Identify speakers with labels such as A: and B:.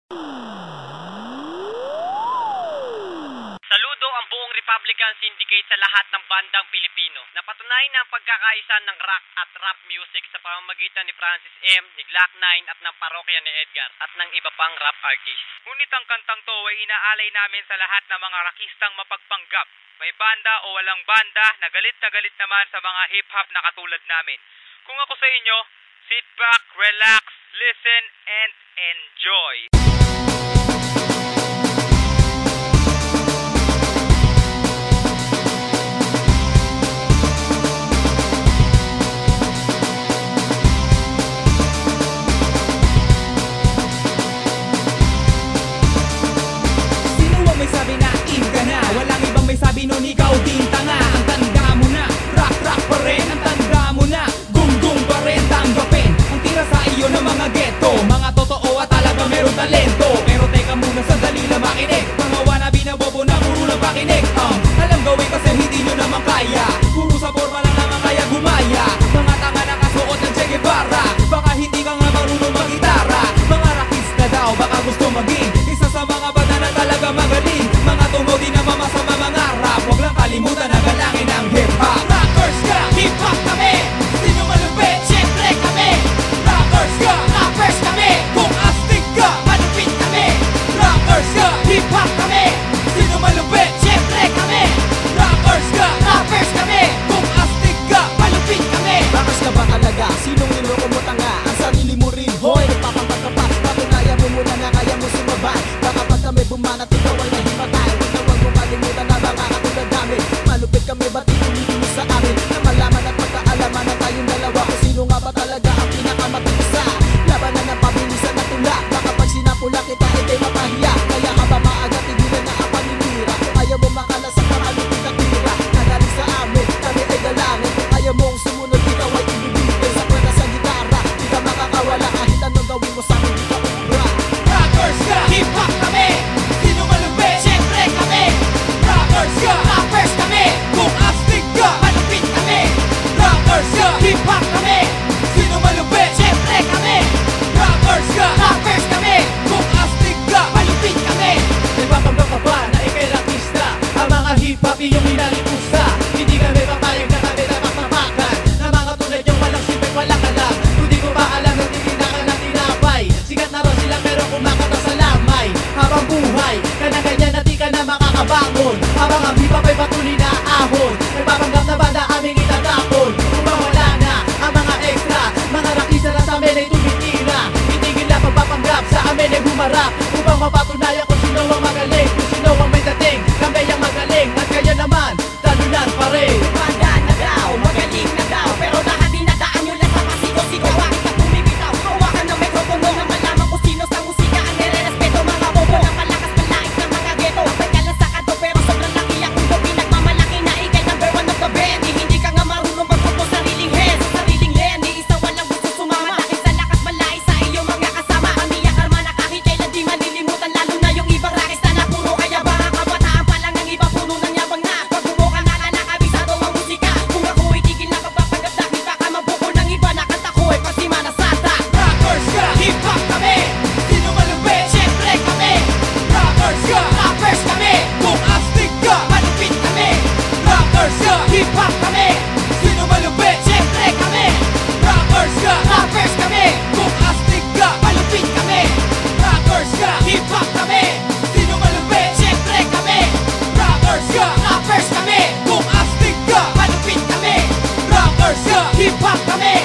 A: Saludo ang buong Republican Syndicate sa lahat ng bandang Pilipino. Napatunay na ang pagkakaisa ng rock at rap music sa pamamagitan ni Francis M., ni Glock 9 at ng parokya ni Edgar at ng iba pang rap artist.
B: Ngunit ang kantang to ay inaalay namin sa lahat ng mga rakistang mapagpanggap. May banda o walang banda, na galit naman sa mga hip-hop na katulad namin. Kung ako sa inyo, sit back, relax, listen, and enjoy.
C: May sabi nun ikaw din tanga. Ang tanda mo na, rock pa rin. Ang tanda mo na, gung pa rin. Tanggapin ang tira sa iyo ng mga ghetto. Mga totoo at talaga meron talento. Pero teka muna, sandali lang makinig. Mga wannabe na bobo na puro lang pakinig. Alam gawin kasi hindi nyo naman kaya. Puro sa forma lang naman kaya gumaya. Mga tanga na kasuot ng Che Guevara. Baka hindi ka nga marunong mag-gitara. Mga rockista daw, baka gusto maging isa sa mga banda na talaga magaling. Mga tungo din na mamasama mga rap. Huwag lang kalimutan na galangin ang hip-hop. Rockers ka, hip-hop kami. Sino malupit, syempre kami. Rockers ka, rappers kami. Kung astig ka, malupit kami. Rockers ka, hip-hop kami. Sino malupit, syempre kami. Rockers ka, rappers kami. Kung astig ka, malupit kami.
D: Rockers ka ba talaga? Sinong niloko mo tanga? Ang sarili mo rin, hoy, nagpapagkapat. Patunayan mo muna na kaya mo sumabay. Baka pag kami bumanat, ikaw ay nahimatay. Huwag mo kalimutan na mga katulad namin. Malupit kami, ba't inulitin mo sa amin? Na malaman at magkaalaman na tayong dalawa. Kung sino nga ba talaga ang pinakamatiisa? Labanan ng pabilisan na tula. Baka pag sinapula kita, ikay mapahiya. Kaya ka ba maaga tigilan na ang paninira? Kung ayaw mo makalas sa pangalupit na tira, nagaling sa amin, kami ay galangin. Kung ayaw mong sumunod, ikaw ay ibibigay. Sa kwenta sa gitara, di ka makakawala. Kahit anong gawin mo sa amin, di ka ubra.
C: Rockers ka, hip-hop kami. Sino malupit, syempre kami. Rockers ka, rappers kami. Kung astig ka, malupit kami. Rockers ka, hip-hop kami. Sino malupit, syempre kami. Rockers ka, rappers kami. Kung astig ka, malupit kami.
D: Nagpapanggap ka ba na ikay rakista? Ang mga hip-hop iyong inalipusta. Hindi kami papayag na kami nakakapakan. Na mga tulad yung walang sipay, walang alam. Kung di ko ba alam, nagtitinda ka ng tinapay. Sikat na raw sila pero kumakata sa lamay. Habang buhay, ka na ganyan na di ka na makakabangon. Habang ang hip-hop ay patuloy na ahon. Nagpapanggap na banda aming itatapon. Kung wala na ang mga extra, mga rakisa na sa amin ay tumitira. Itigil na pagpapanggap, sa amin ay humarap. Upang mapatunayan kung sino ang magaling, kung sino ang may dating, kami ang magaling. At kaya naman, talunan pa rin.
C: Banda na daw, magaling na daw. Pero lahat dinadaan nyo lang sa pasigaw-sigaw. Bakit ka bumibitaw? Hawakan ng mikropono na malaman kung sino sa musika ang nire-respeto. Mga bobo ng malakas malait ng mga ghetto. Kapag ka lang sa kanto pero sobrang laki ang ulo. Pinagmamalaki na ikay number one of the band. Hindi ka nga marunong magpupo sariling head. Sa sariling len, ni isa walang gusto sumama. Malaki sa lakas malait sa iyong mga kasama. Pamiyak karma na kahit kailan di malilimutan. Lalo na yung ibang rakista na puro kayabangan. Kabataan pa lang ang iba puno ng yabang na. Pag bumuka na lang nakabisado ang musika. Kung ako itigil na pagpapanggap dahil baka mabuko ng iba na kanta ko ay pasimana sata. Rockers ka, hip-hop kami. Sino malupit, syempre kami. Rockers ka, rappers kami. Kung astig ka, malupit kami. Rockers ka, hip-hop kami. Sino malupit, syempre kami. Rockers ka, rappers kami. Kung astig ka, malupit kami. Rockers ka, hip-hop kami. Sino malupit, syempre kami. Rockers ka, rappers kami. Kung astig ka, malupit kami. Rockers ka, hip-hop kami.